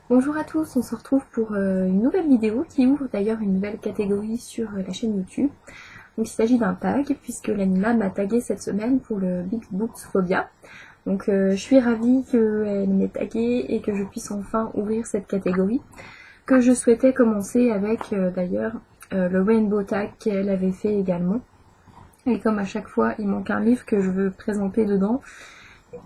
Bonjour à tous, on se retrouve pour une nouvelle vidéo qui ouvre d'ailleurs une nouvelle catégorie sur la chaîne YouTube. Donc il s'agit d'un tag puisque l'Anima m'a tagué cette semaine pour le Big Books Phobia. Donc je suis ravie qu'elle m'ait tagué et que je puisse enfin ouvrir cette catégorie que je souhaitais commencer avec d'ailleurs le Rainbow Tag qu'elle avait fait également. Et comme à chaque fois il manque un livre que je veux présenter dedans,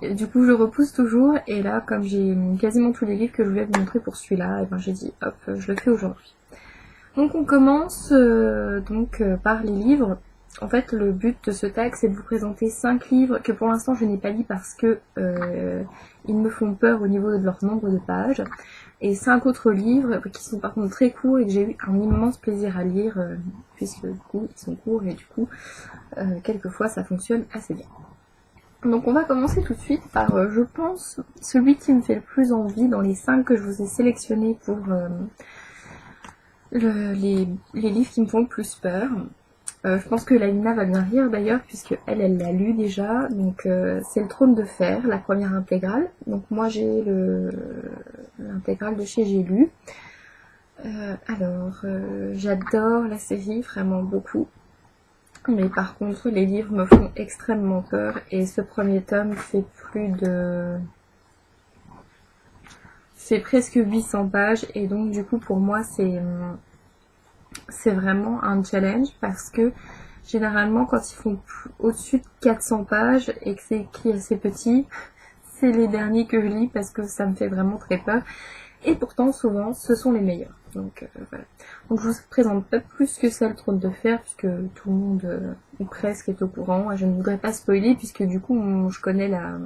du coup je repousse toujours, et là comme j'ai quasiment tous les livres que je voulais vous montrer pour celui-là, et ben j'ai dit hop, je le fais aujourd'hui. Donc on commence par les livres. En fait le but de ce tag c'est de vous présenter 5 livres que pour l'instant je n'ai pas lus parce que ils me font peur au niveau de leur nombre de pages, et 5 autres livres qui sont par contre très courts et que j'ai eu un immense plaisir à lire puisque du coup ils sont courts et du coup quelquefois ça fonctionne assez bien. Donc on va commencer tout de suite par, je pense, celui qui me fait le plus envie dans les 5 que je vous ai sélectionnés pour les livres qui me font le plus peur. Je pense que Lalina va bien rire d'ailleurs, puisque elle l'a lu déjà. Donc c'est le Trône de Fer, la première intégrale. Donc moi j'ai l'intégrale de chez J'ai lu. J'adore la série, vraiment beaucoup. Mais par contre, les livres me font extrêmement peur, et ce premier tome fait c'est presque 800 pages, et donc du coup pour moi c'est vraiment un challenge, parce que généralement quand ils font au-dessus de 400 pages et que c'est écrit assez petit, c'est les derniers que je lis parce que ça me fait vraiment très peur. Et pourtant, souvent, ce sont les meilleurs. Donc voilà. Donc je vous présente pas plus que ça le Trône de Fer, puisque tout le monde, ou presque, est au courant. Et je ne voudrais pas spoiler, puisque du coup, je connais la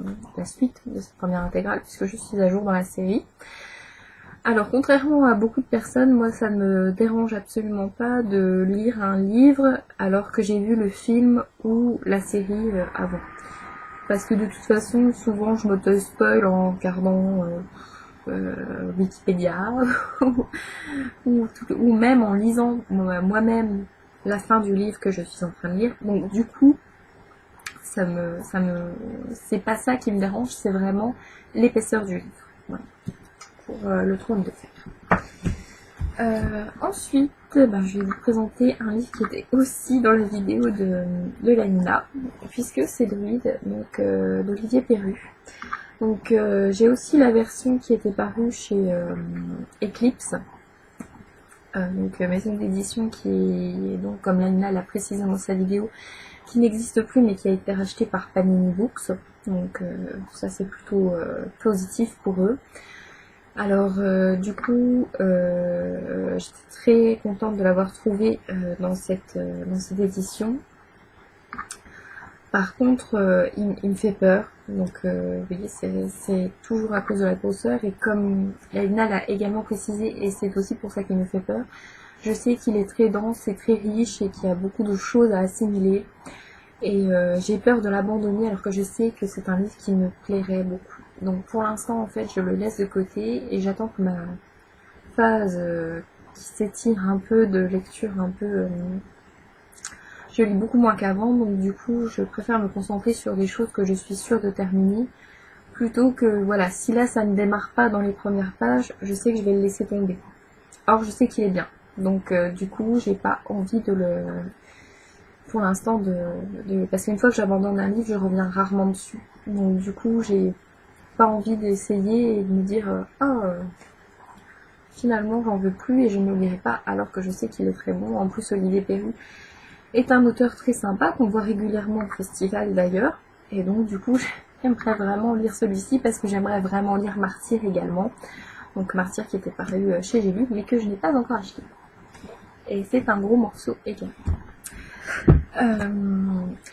suite de cette première intégrale, puisque je suis à jour dans la série. Alors, contrairement à beaucoup de personnes, moi, ça ne me dérange absolument pas de lire un livre alors que j'ai vu le film ou la série avant. Parce que de toute façon, souvent, je m'auto-spoil en regardant Wikipédia ou même en lisant moi-même la fin du livre que je suis en train de lire. Donc du coup, c'est pas ça qui me dérange, c'est vraiment l'épaisseur du livre. Voilà. Pour le Trône de Fer. Ensuite, je vais vous présenter un livre qui était aussi dans la vidéo de Lalina, puisque c'est Druide, donc d'Olivier Perru. Donc j'ai aussi la version qui était parue chez Eclipse, donc maison d'édition qui est, donc comme Lalina l'a précisé dans sa vidéo, qui n'existe plus mais qui a été rachetée par Panini Books. Donc ça c'est plutôt positif pour eux. Alors du coup j'étais très contente de l'avoir trouvé dans cette édition. Par contre il me fait peur, donc vous voyez c'est toujours à cause de la grosseur, et comme Lalina l'a également précisé, et c'est aussi pour ça qu'il me fait peur, je sais qu'il est très dense et très riche et qu'il y a beaucoup de choses à assimiler, et j'ai peur de l'abandonner alors que je sais que c'est un livre qui me plairait beaucoup. Donc pour l'instant en fait je le laisse de côté et j'attends que ma phase qui s'étire un peu de lecture un peu... je lis beaucoup moins qu'avant, donc du coup je préfère me concentrer sur des choses que je suis sûre de terminer, plutôt que, voilà, si là ça ne démarre pas dans les premières pages, je sais que je vais le laisser tomber. Or je sais qu'il est bien, donc du coup j'ai pas envie de le... pour l'instant parce qu'une fois que j'abandonne un livre, je reviens rarement dessus. Donc du coup j'ai pas envie d'essayer et de me dire finalement j'en veux plus et je ne le lirai pas, alors que je sais qu'il est très bon. En plus Olivier Perru est un auteur très sympa qu'on voit régulièrement au festival d'ailleurs, et donc du coup j'aimerais vraiment lire celui-ci parce que j'aimerais vraiment lire Martyr également. Donc Martyr qui était paru chez J'ai lu mais que je n'ai pas encore acheté, et c'est un gros morceau également.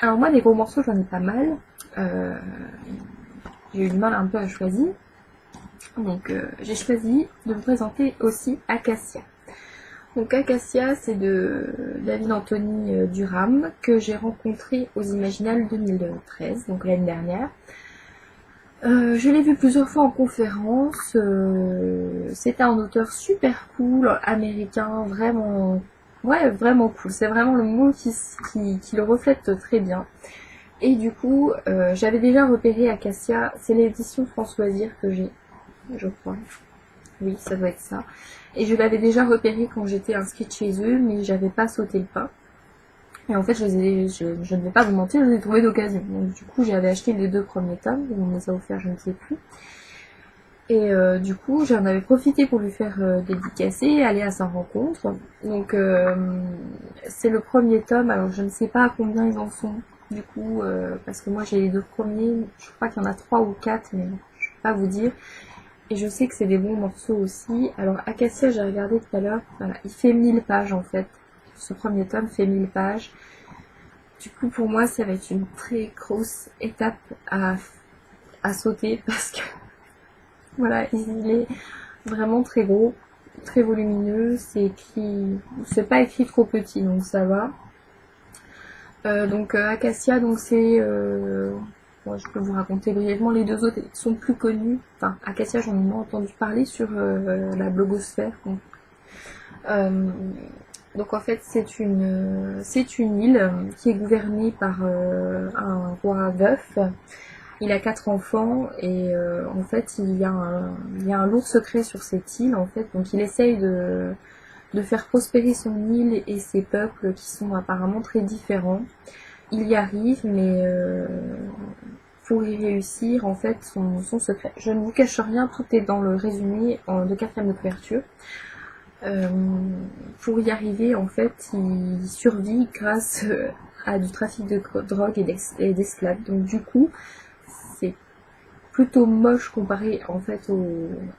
Alors moi des gros morceaux j'en ai pas mal, j'ai eu du mal un peu à choisir, donc j'ai choisi de vous présenter aussi Acacia. Donc Acacia, c'est de David Anthony Durham, que j'ai rencontré aux Imaginales 2013, donc l'année dernière. Je l'ai vu plusieurs fois en conférence, c'était un auteur super cool, américain, vraiment, ouais, vraiment cool, c'est vraiment le mot qui le reflète très bien. Et du coup, j'avais déjà repéré Acacia, c'est l'édition Françoisir que j'ai, je crois. Oui, ça doit être ça. Et je l'avais déjà repéré quand j'étais inscrite chez eux, mais j'avais pas sauté le pas. Et en fait, je ne vais pas vous mentir, je les ai trouvés d'occasion. Donc du coup, j'avais acheté les 2 premiers tomes, on me les a offerts, je ne sais plus. Et du coup, j'en avais profité pour lui faire dédicacer, aller à sa rencontre. Donc c'est le premier tome, alors je ne sais pas à combien ils en sont. Du coup, parce que moi j'ai les 2 premiers, je crois qu'il y en a 3 ou 4, mais bon, je ne peux pas vous dire. Et je sais que c'est des bons morceaux aussi. Alors Acacia, j'ai regardé tout à l'heure, voilà, il fait 1000 pages en fait. Ce premier tome fait 1000 pages. Du coup, pour moi, ça va être une très grosse étape à sauter parce que voilà, il est vraiment très gros, très volumineux. C'est écrit, c'est pas écrit trop petit, donc ça va. Donc Acacia, donc c'est, bon, je peux vous raconter brièvement les 2 autres, ils sont plus connus. Enfin, Acacia, j'en ai moins entendu parler sur la blogosphère. Donc en fait, c'est une île qui est gouvernée par un roi veuf. Il a 4 enfants et en fait il y a un lourd secret sur cette île en fait, donc il essaye de faire prospérer son île et ses peuples qui sont apparemment très différents. Il y arrive, mais pour y réussir en fait son secret. Je ne vous cache rien, tout est dans le résumé de 4e de couverture. Pour y arriver en fait il survit grâce à du trafic de drogue et d'esclaves. Donc du coup c'est plutôt moche comparé en fait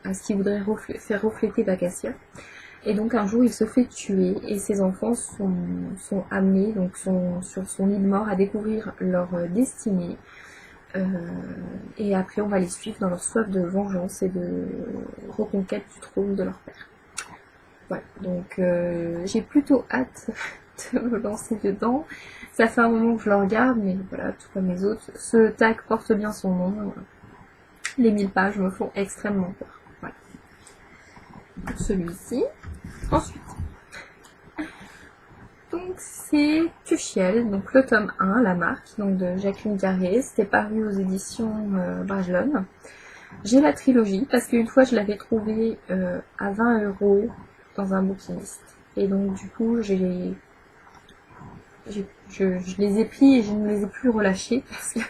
à ce qu'il voudrait faire refléter d'Acacia. Et donc un jour il se fait tuer et ses enfants sont amenés, donc sont sur son île mort, à découvrir leur destinée. Et après on va les suivre dans leur soif de vengeance et de reconquête du trône de leur père. Voilà, donc j'ai plutôt hâte de me lancer dedans. Ça fait un moment que je le regarde, mais voilà, tout comme les autres. Ce tag porte bien son nom. Les 1000 pages me font extrêmement peur. Voilà. Celui-ci. Ensuite. Donc c'est Tuchiel, donc le tome 1, la marque, donc de Jacqueline Carré. C'était paru aux éditions Brajlon. J'ai la trilogie parce qu'une fois je l'avais trouvée à 20 € dans un bouquiniste. Et donc du coup je les ai pris et je ne les ai plus relâchés parce que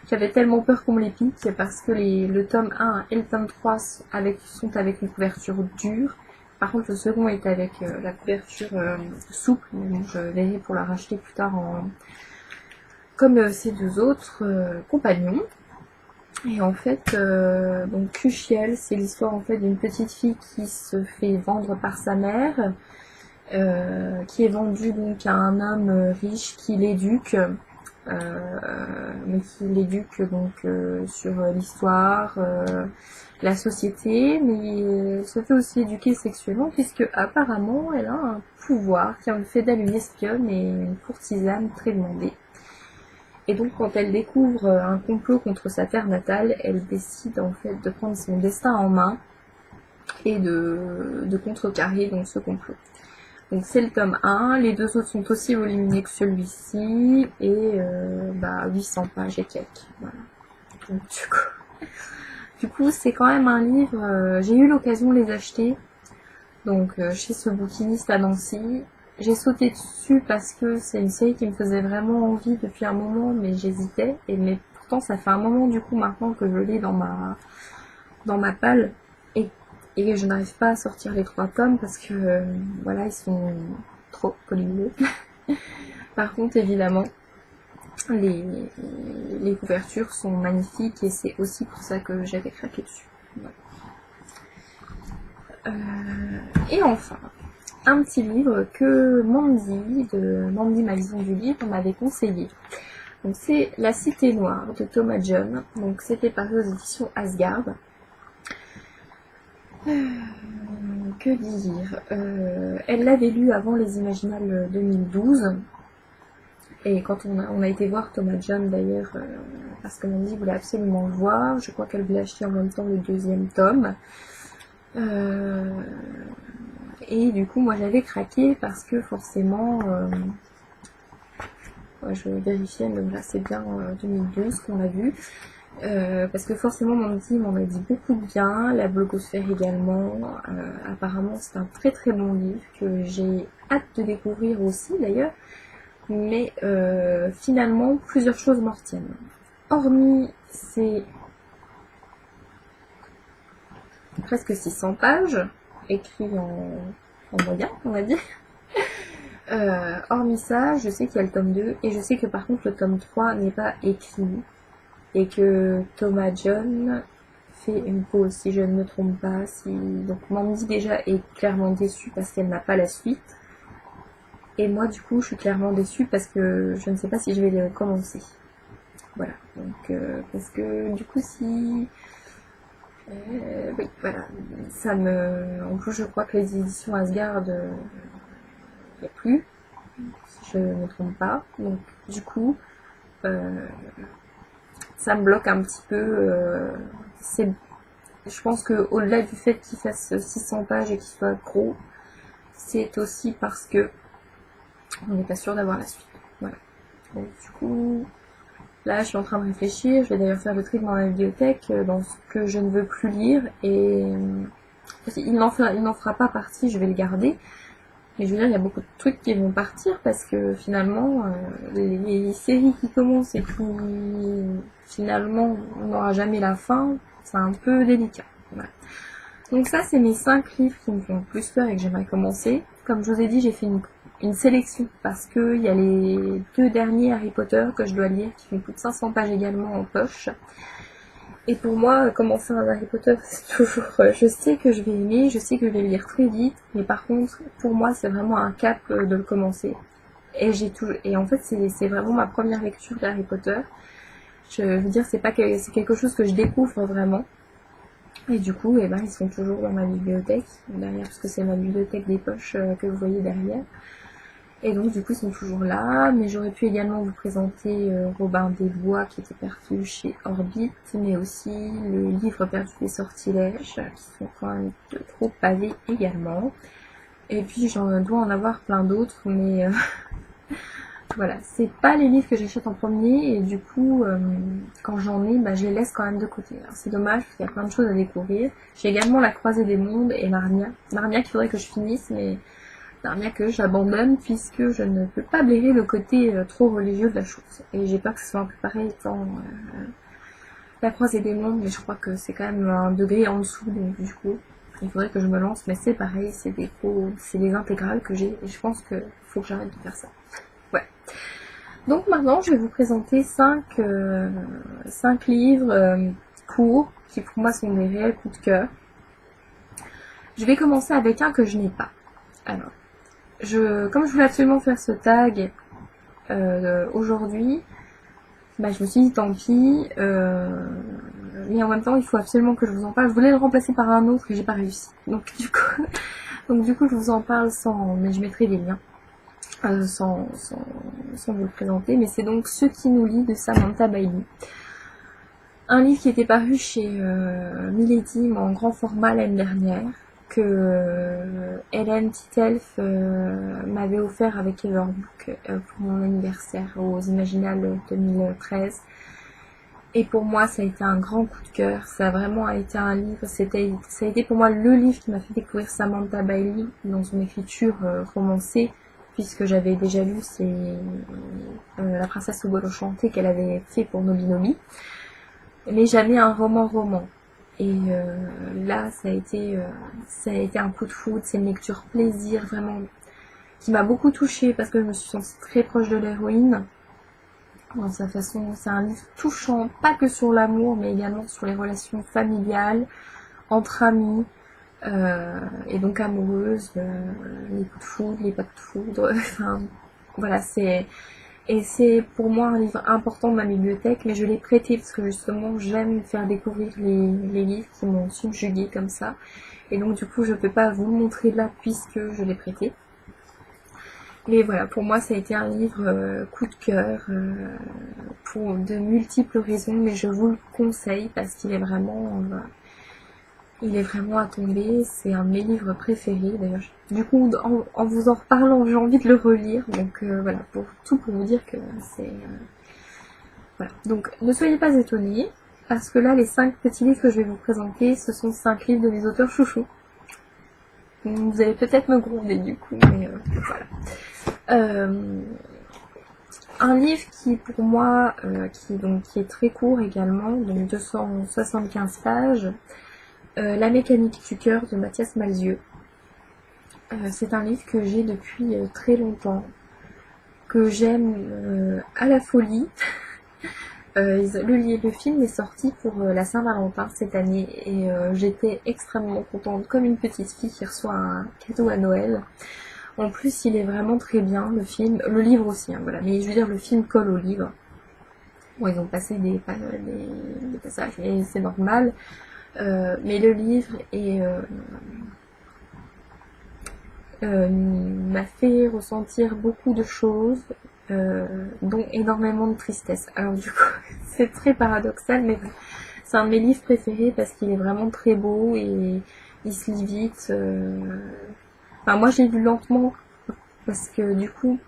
j'avais tellement peur qu'on me les pique, parce que le tome 1 et le tome 3 sont avec une couverture dure. Par contre le second est avec la couverture souple, donc je verrai pour la racheter plus tard comme ces 2 autres compagnons. Et en fait, donc Tuchiel, c'est l'histoire en fait d'une petite fille qui se fait vendre par sa mère, qui est vendue donc à un homme riche qui l'éduque, mais qui l'éduque donc sur l'histoire, la société, mais elle se fait aussi éduquer sexuellement puisque apparemment elle a un pouvoir qui en fait d'elle une espionne et une courtisane très demandée. Et donc quand elle découvre un complot contre sa terre natale, elle décide en fait de prendre son destin en main et de contrecarrer donc ce complot. Donc c'est le tome 1, les 2 autres sont aussi volumineux que celui-ci et 800 pages et quelques. Voilà. Donc du coup c'est quand même un livre, j'ai eu l'occasion de les acheter donc chez ce bouquiniste à Nancy. J'ai sauté dessus parce que c'est une série qui me faisait vraiment envie depuis un moment, mais j'hésitais. Mais pourtant, ça fait un moment du coup maintenant que je l'ai dans ma palle et je n'arrive pas à sortir les 3 tomes parce que voilà, ils sont trop volumineux. Par contre, évidemment, les couvertures sont magnifiques et c'est aussi pour ça que j'avais craqué dessus. Voilà. Et enfin, un petit livre que Mandy, de Mandy Magazine du livre, m'avait conseillé. Donc c'est La Cité Noire de Thomas John. Donc c'était paru aux éditions Asgard. Que dire, elle l'avait lu avant les Imaginales 2012. Et quand on a été voir Thomas John d'ailleurs, parce que Mandy voulait absolument le voir, je crois qu'elle voulait acheter en même temps le 2e tome. Et du coup moi j'avais craqué parce que forcément Je vérifiais, mais là c'est bien 2012 qu'on l'a vu. Parce que forcément mon petit m'en a dit beaucoup de bien, la blogosphère également. Apparemment c'est un très très bon livre que j'ai hâte de découvrir aussi d'ailleurs. Mais finalement plusieurs choses m'en retiennent. Hormis ces presque 600 pages écrites en moyen, on va dire. Hormis ça, je sais qu'il y a le tome 2 et je sais que par contre le tome 3 n'est pas écrit et que Thomas John fait une pause si je ne me trompe pas. Donc Mandy déjà est clairement déçue parce qu'elle n'a pas la suite. Et moi du coup je suis clairement déçue parce que je ne sais pas si je vais les commencer. Voilà, donc parce que du coup si... oui, voilà, ça me... En plus je crois que les éditions Asgard, il n'y a plus, si je ne me trompe pas. Donc du coup, ça me bloque un petit peu. Je pense que au-delà du fait qu'il fasse 600 pages et qu'il soit gros, c'est aussi parce que on n'est pas sûr d'avoir la suite. Voilà. Donc du coup, là je suis en train de réfléchir. Je vais d'ailleurs faire le tri dans ma bibliothèque dans ce que je ne veux plus lire et il n'en fera pas partie. Je vais le garder. Mais je veux dire, il y a beaucoup de trucs qui vont partir parce que finalement, les séries qui commencent et qui finalement on n'aura jamais la fin, c'est un peu délicat. Voilà. Donc ça, c'est mes 5 livres qui me font le plus peur et que j'aimerais commencer. Comme je vous ai dit, j'ai fait une sélection parce qu'il y a les 2 derniers Harry Potter que je dois lire qui font plus de 500 pages également en poche. Et pour moi, commencer un Harry Potter, c'est toujours... je sais que je vais aimer, je sais que je vais le lire très vite, mais par contre, pour moi, c'est vraiment un cap de le commencer. Et en fait, c'est vraiment ma première lecture d'Harry Potter. Je veux dire, c'est quelque chose que je découvre vraiment. Et du coup, eh ben, ils sont toujours dans ma bibliothèque, derrière, parce que c'est ma bibliothèque des poches que vous voyez derrière. Et donc du coup ils sont toujours là, mais j'aurais pu également vous présenter Robin des Bois qui était perdu chez Orbit, mais aussi le livre perdu des sortilèges, qui sont quand même de trop pavés également. Et puis j'en dois en avoir plein d'autres, mais voilà, c'est pas les livres que j'achète en premier, et du coup quand j'en ai, bah, je les laisse quand même de côté. Alors c'est dommage parce qu'il y a plein de choses à découvrir. J'ai également La Croisée des Mondes et Narnia. Narnia qu'il faudrait que je finisse, mais Narnia que j'abandonne puisque je ne peux pas blairer le côté trop religieux de la chose. Et j'ai peur que ce soit un peu pareil dans La Croisée des Mondes, mais je crois que c'est quand même un degré en dessous, donc du coup, il faudrait que je me lance, mais c'est pareil, c'est des intégrales que j'ai, et je pense qu'il faut que j'arrête de faire ça. Ouais. Donc maintenant, je vais vous présenter 5 livres courts, qui pour moi sont des réels coups de cœur. Je vais commencer avec un que je n'ai pas. Alors, comme je voulais absolument faire ce tag aujourd'hui, bah, je me suis dit tant pis, mais en même temps il faut absolument que je vous en parle. Je voulais le remplacer par un autre et j'ai pas réussi. Donc du coup je vous en parle mais je mettrai des liens sans vous le présenter. Mais c'est donc Ce qui nous lie de Samantha Bailey. Un livre qui était paru chez Milady en grand format l'année dernière, que Hélène Titelf m'avait offert avec Everbook pour mon anniversaire aux Imaginales 2013. Et pour moi, ça a été un grand coup de cœur. Ça a vraiment été un livre. Ça a été pour moi le livre qui m'a fait découvrir Samantha Bailey dans son écriture romancée, puisque j'avais déjà lu La Princesse au bol enchanté qu'elle avait fait pour Nobi Nobi, mais jamais un roman. Et là, ça a été un coup de foudre. C'est une lecture plaisir, vraiment, qui m'a beaucoup touchée parce que je me suis sentie très proche de l'héroïne. Dans sa façon, c'est un livre touchant, pas que sur l'amour, mais également sur les relations familiales, entre amis, et donc amoureuses, les coups de foudre, les pas de foudre, enfin, voilà, et c'est pour moi un livre important de ma bibliothèque, mais je l'ai prêté parce que justement j'aime faire découvrir les livres qui m'ont subjuguée comme ça. Et donc du coup je ne peux pas vous le montrer là puisque je l'ai prêté. Mais voilà, pour moi ça a été un livre coup de cœur pour de multiples raisons, mais je vous le conseille parce qu'il est vraiment Il est vraiment à tomber, c'est un de mes livres préférés d'ailleurs. Du coup, en vous en reparlant, j'ai envie de le relire. Donc voilà, pour vous dire que c'est... voilà. Donc ne soyez pas étonnés, parce que là, les 5 petits livres que je vais vous présenter, ce sont 5 livres de mes auteurs chouchous. Vous allez peut-être me gronder du coup, mais voilà. Un livre qui pour moi, qui est très court également, donc 275 pages, La mécanique du cœur de Mathias Malzieu. C'est un livre que j'ai depuis très longtemps, que j'aime à la folie. Le film est sorti pour la Saint-Valentin cette année et j'étais extrêmement contente, comme une petite fille qui reçoit un cadeau à Noël. En plus, il est vraiment très bien, le film, le livre aussi, hein, voilà. Mais je veux dire, le film colle au livre. Bon, ils ont passé des passages, mais c'est normal. Mais le livre m'a fait ressentir beaucoup de choses, dont énormément de tristesse. Alors du coup, c'est très paradoxal, mais c'est un de mes livres préférés parce qu'il est vraiment très beau et il se lit vite. Enfin, moi, j'ai lu lentement parce que du coup,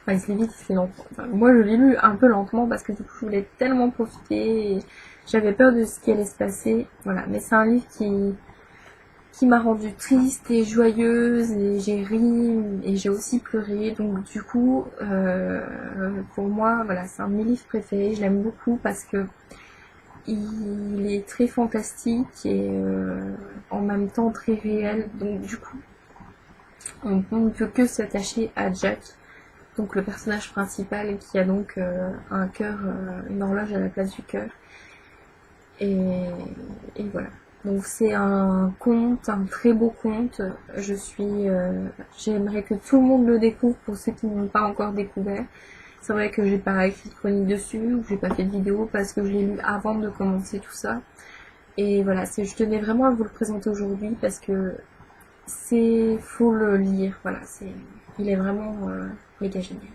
enfin, il se lit vite, il se lit lentement. Enfin, moi, je l'ai lu un peu lentement parce que du coup, je voulais tellement profiter et j'avais peur de ce qui allait se passer. Voilà, mais c'est un livre qui m'a rendue triste et joyeuse et j'ai ri et j'ai aussi pleuré. Donc du coup, pour moi, voilà, c'est un de mes livres préférés. Je l'aime beaucoup parce que il est très fantastique et en même temps très réel. Donc du coup, on ne peut que s'attacher à Jack, donc le personnage principal qui a donc un cœur, une horloge à la place du cœur. Et voilà. Donc c'est un conte, un très beau conte. J'aimerais que tout le monde le découvre pour ceux qui n'ont pas encore découvert. C'est vrai que j'ai pas écrit de chronique dessus, ou j'ai pas fait de vidéo parce que je l'ai lu avant de commencer tout ça. Et voilà, je tenais vraiment à vous le présenter aujourd'hui parce que faut le lire. Voilà, il est vraiment méga génial.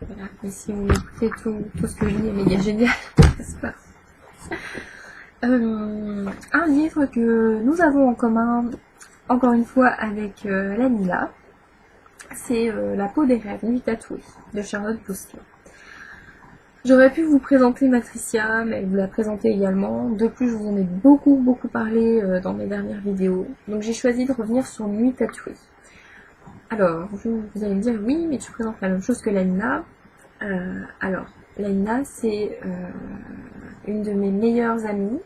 Voilà, et si vous écoutez tout ce que je lis est méga génial, n'est-ce pas? Un livre que nous avons en commun, encore une fois, avec Lanila, c'est La peau des rêves, nuit tatouée, de Charlotte Bosquet. J'aurais pu vous présenter Matricia, mais elle vous l'a présentée également. De plus, je vous en ai beaucoup parlé dans mes dernières vidéos. Donc j'ai choisi de revenir sur Nuit tatouée. Alors, vous allez me dire, oui, mais tu présentes la même chose que Lanila. Alors, Lanila, c'est une de mes meilleures amies,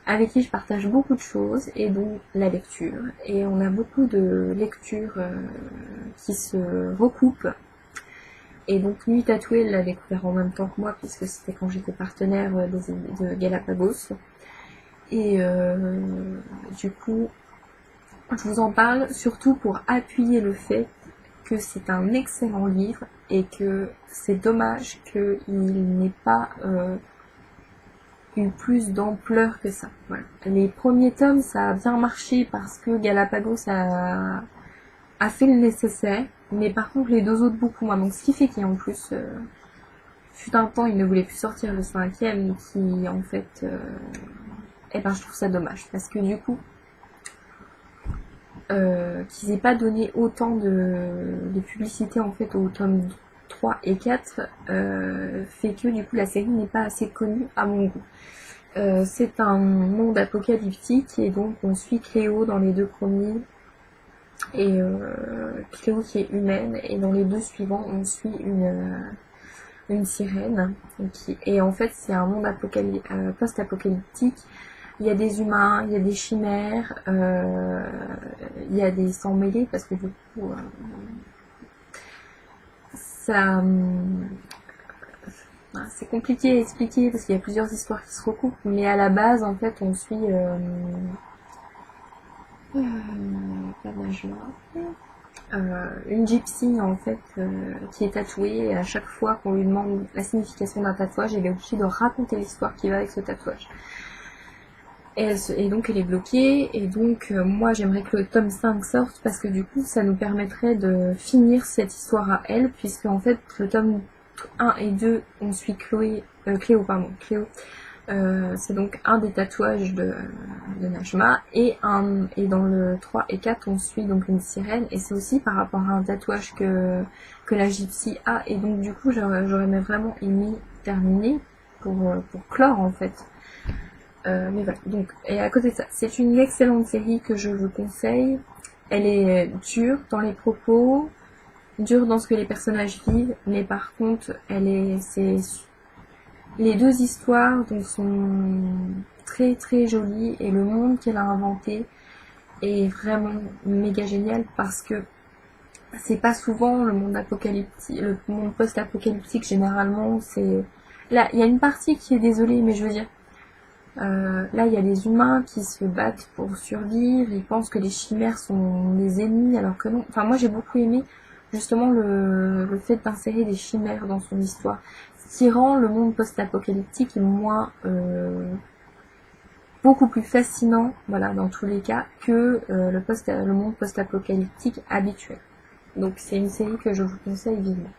avec qui je partage beaucoup de choses, et donc la lecture. Et on a beaucoup de lectures qui se recoupent. Et donc Nuit tatouée, elle l'a découvert en même temps que moi, puisque c'était quand j'étais partenaire de Galapagos. Et du coup, je vous en parle surtout pour appuyer le fait que c'est un excellent livre et que c'est dommage qu'il n'ait pas eu plus d'ampleur que ça. Voilà. Les premiers tomes, ça a bien marché parce que Galapagos a fait le nécessaire, mais par contre les deux autres beaucoup moins. Donc ce qui fait qu'en plus, fut un temps, il ne voulait plus sortir le 5e, qui en fait, je trouve ça dommage parce que du coup, qu'ils aient pas donné autant de publicité en fait au tome 3 et 4 fait que du coup la série n'est pas assez connue à mon goût. C'est un monde apocalyptique et donc on suit Cléo dans les 2 premiers et Cléo qui est humaine, et dans les 2 suivants on suit une sirène et en fait c'est un monde post-apocalyptique. Il y a des humains, il y a des chimères, il y a des sangs mêlés parce que du coup c'est compliqué à expliquer parce qu'il y a plusieurs histoires qui se recoupent, mais à la base en fait on suit une gypsy en fait qui est tatouée, et à chaque fois qu'on lui demande la signification d'un tatouage, elle est obligée de raconter l'histoire qui va avec ce tatouage. Et donc elle est bloquée, et donc moi j'aimerais que le tome 5 sorte parce que du coup ça nous permettrait de finir cette histoire à elle, puisque en fait le tome 1 et 2 on suit Cléo C'est donc un des tatouages de Najma, et dans le 3 et 4 on suit donc une sirène, et c'est aussi par rapport à un tatouage que la gypsy a, et donc du coup j'aurais vraiment aimé terminer pour clore en fait. Mais voilà, donc, et à côté de ça, c'est une excellente série que je vous conseille. Elle est dure dans les propos, dure dans ce que les personnages vivent, mais par contre les deux histoires donc sont très très jolies, et le monde qu'elle a inventé est vraiment méga génial, parce que c'est pas souvent le monde apocalyptique, le monde post-apocalyptique. Généralement c'est là, il y a une partie qui est désolée, mais je veux dire, là il y a des humains qui se battent pour survivre, ils pensent que les chimères sont des ennemis alors que non. Enfin, moi j'ai beaucoup aimé justement le fait d'insérer des chimères dans son histoire, ce qui rend le monde post-apocalyptique moins beaucoup plus fascinant, voilà, dans tous les cas, que le monde post-apocalyptique habituel. Donc c'est une série que je vous conseille vivement.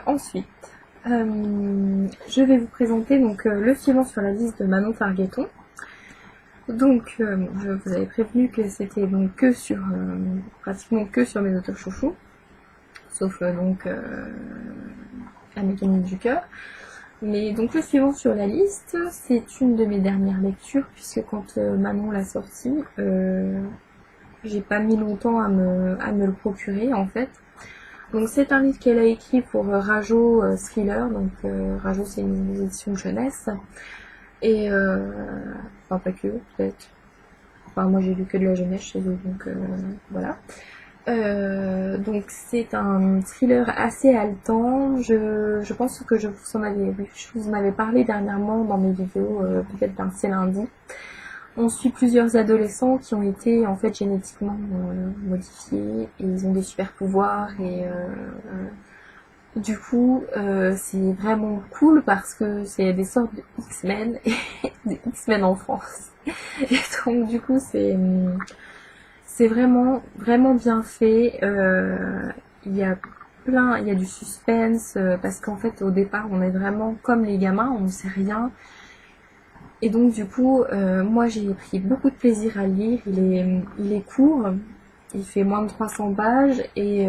Ensuite, je vais vous présenter donc le suivant sur la liste de Manon Fargueton. Donc, je vous avais prévenu que c'était donc que sur, pratiquement que sur mes auteurs chouchous, sauf donc La mécanique du cœur. Mais donc le suivant sur la liste, c'est une de mes dernières lectures, puisque quand Manon l'a sorti, j'ai pas mis longtemps à me le procurer en fait. Donc c'est un livre qu'elle a écrit pour Rajo Thriller, donc Rajo c'est une édition jeunesse, et enfin pas que, peut-être, enfin moi j'ai lu que de la jeunesse chez eux, donc voilà. Donc c'est un thriller assez haletant, je pense que je vous en avais parlé dernièrement dans mes vidéos, peut-être d'un C'est lundi. On suit plusieurs adolescents qui ont été en fait génétiquement modifiés, et ils ont des super pouvoirs, et du coup c'est vraiment cool parce que c'est des sortes de X-Men, et des X-Men en France. Et donc du coup c'est vraiment vraiment bien fait. Il y a du suspense, parce qu'en fait au départ on est vraiment comme les gamins, on ne sait rien. Et donc du coup, moi j'ai pris beaucoup de plaisir à le lire. Il est court, il fait moins de 300 pages, et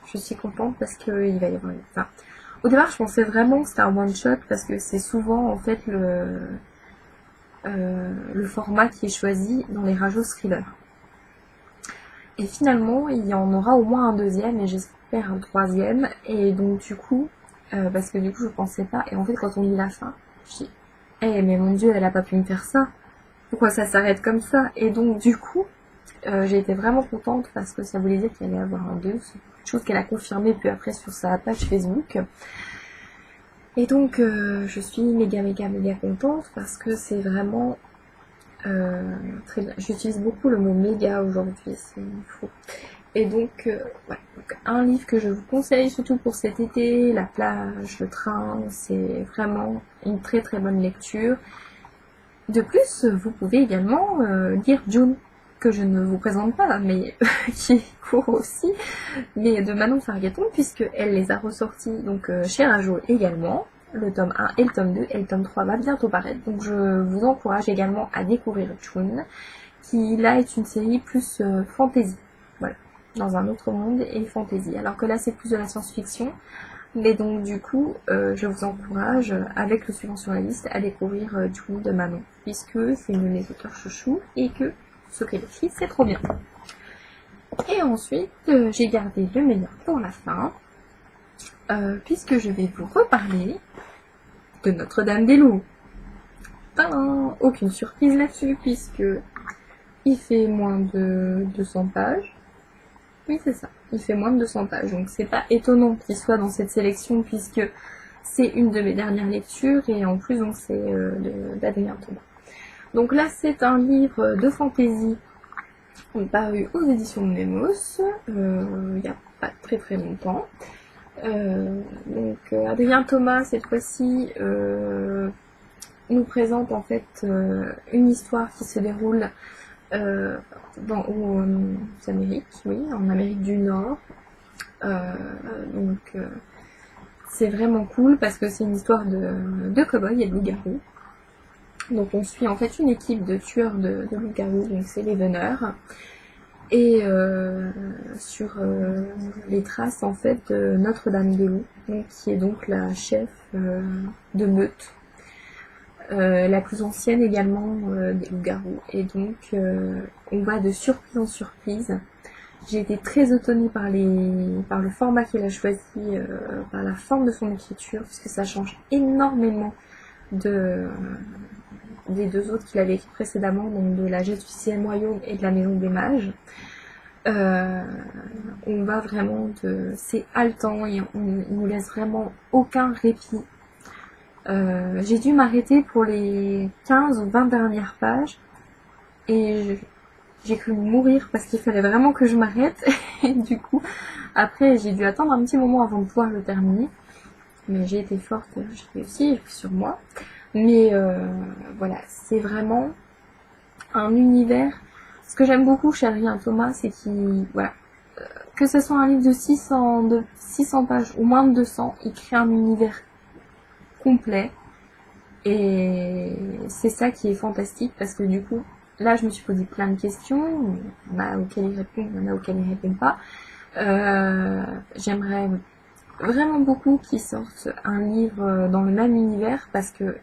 je suis contente parce qu'il va y avoir... Enfin, au départ je pensais vraiment que c'était un one shot, parce que c'est souvent en fait le format qui est choisi dans les Rajo Thriller. Et finalement il y en aura au moins un deuxième, et j'espère un troisième. Et donc du coup, parce que du coup je pensais pas, et en fait quand on lit la fin, je dis mais mon dieu, elle a pas pu me faire ça, pourquoi ça s'arrête comme ça? Et donc du coup j'ai été vraiment contente, parce que ça voulait dire qu'il allait y avoir un 2, chose qu'elle a confirmée puis après sur sa page Facebook. Et donc je suis méga contente, parce que c'est vraiment très bien. J'utilise beaucoup le mot méga aujourd'hui, c'est faux. Et donc, ouais. Donc, un livre que je vous conseille surtout pour cet été, la plage, le train, c'est vraiment une très très bonne lecture. De plus, vous pouvez également lire June, que je ne vous présente pas, mais qui est court aussi, mais de Manon Fargueton, puisque elle les a ressortis donc chez Rajo également. Le tome 1 et le tome 2, et le tome 3 va bientôt paraître, donc je vous encourage également à découvrir June, qui là est une série plus fantasy, voilà, dans un autre monde et fantasy, alors que là c'est plus de la science-fiction. Mais donc du coup je vous encourage, avec le suivant sur la liste, à découvrir June de Manon, puisque c'est une de mes auteurs chouchous, et que ce qu'elle écrit c'est trop bien. Et ensuite j'ai gardé le meilleur pour la fin, puisque je vais vous reparler de Notre-Dame-des-Loups. Tadam! Aucune surprise là-dessus, puisque il fait moins de 200 pages. Oui, c'est ça, il fait moins de 200 pages, donc c'est pas étonnant qu'il soit dans cette sélection, puisque c'est une de mes dernières lectures, et en plus donc c'est d'Adrien Thomas. Donc là c'est un livre de fantasy paru aux éditions de Nemos, il n'y a pas très très longtemps. Donc Adrien Thomas cette fois-ci nous présente en fait une histoire qui se déroule aux Amériques, oui, en Amérique du Nord, C'est vraiment cool parce que c'est une histoire de cow-boy et de loup-garou. Donc on suit en fait une équipe de tueurs de loups-garous, donc c'est les veneurs. Et sur les traces en fait de Notre-Dame-des-Loups, qui est donc la chef de meute, la plus ancienne également des loups-garous. Et donc on va de surprise en surprise. J'ai été très étonnée par le format qu'il a choisi, par la forme de son écriture, puisque ça change énormément des deux autres qu'il avait écrit précédemment, donc de La Geste du 6e Royaume et de La Maison des Mages. On va vraiment c'est haletant et on nous laisse vraiment aucun répit. J'ai dû m'arrêter pour les 15 ou 20 dernières pages et j'ai cru mourir parce qu'il fallait vraiment que je m'arrête. Et du coup, après, j'ai dû attendre un petit moment avant de pouvoir le terminer. Mais j'ai été forte, j'ai réussi, j'ai pris sur moi. Mais voilà, c'est vraiment un univers. Ce que j'aime beaucoup chez Adrien Thomas, c'est voilà, que ce soit un livre de 600 pages ou moins de 200, il crée un univers complet. Et c'est ça qui est fantastique parce que du coup, là je me suis posé plein de questions, il y en a auxquelles il répond, il y en a auxquelles il répond pas. J'aimerais vraiment beaucoup qu'ils sortent un livre dans le même univers parce que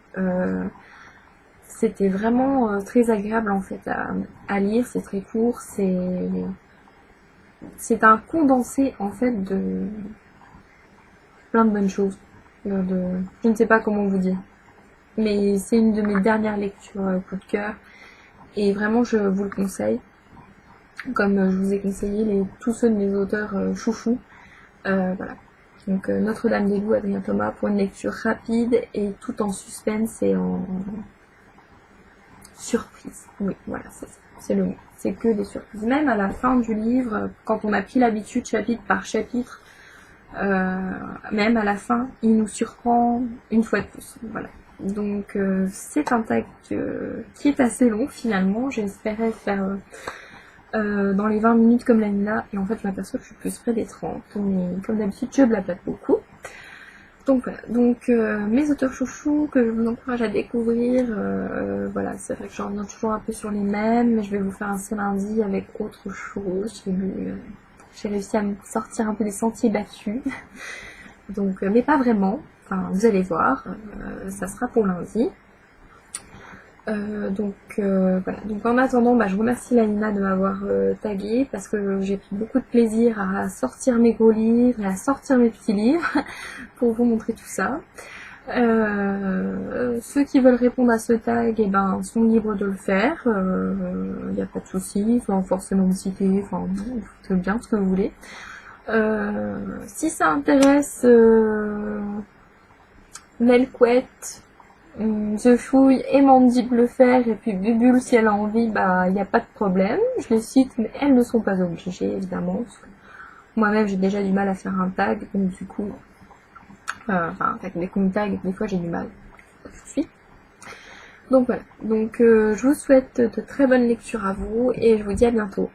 c'était vraiment très agréable en fait à lire, c'est très court, c'est un condensé en fait de plein de bonnes choses. Je ne sais pas comment vous dire. Mais c'est une de mes dernières lectures coup de cœur. Et vraiment, je vous le conseille. Comme je vous ai conseillé tous ceux de mes auteurs chouchous. Voilà. Donc Notre-Dame-des-Loups, Adrien Thomas, pour une lecture rapide et tout en suspense et en surprise. Oui, voilà, c'est le mot. C'est que des surprises. Même à la fin du livre, quand on a pris l'habitude chapitre par chapitre, même à la fin, il nous surprend une fois de plus. Voilà. Donc c'est un tag qui est assez long finalement. J'espérais faire dans les 20 minutes comme la Nina, et en fait je m'aperçois que je suis plus près des 30, mais comme d'habitude je blablate beaucoup. Donc voilà, donc mes auteurs chouchous que je vous encourage à découvrir, voilà, c'est vrai que j'en reviens toujours un peu sur les mêmes, mais je vais vous faire un seul lundi avec autre chose. J'ai réussi à me sortir un peu des sentiers battus, donc, mais pas vraiment, enfin vous allez voir, ça sera pour lundi. Voilà. Donc en attendant, je remercie la Nina de m'avoir tagué parce que j'ai pris beaucoup de plaisir à sortir mes gros livres et à sortir mes petits livres pour vous montrer tout ça. Ceux qui veulent répondre à ce tag, sont libres de le faire. Il n'y a pas de souci, sans forcément me citer. Enfin, vous faites bien ce que vous voulez. Si ça intéresse Melquette, The Fouille et Mandible Fer, et puis Bubule si elle a envie, il n'y a pas de problème. Je les cite, mais elles ne sont pas obligées, évidemment. Moi-même, j'ai déjà du mal à faire un tag, donc du coup, avec des tags, des fois j'ai du mal. Tout de suite. Donc voilà. Donc je vous souhaite de très bonnes lectures à vous, et je vous dis à bientôt.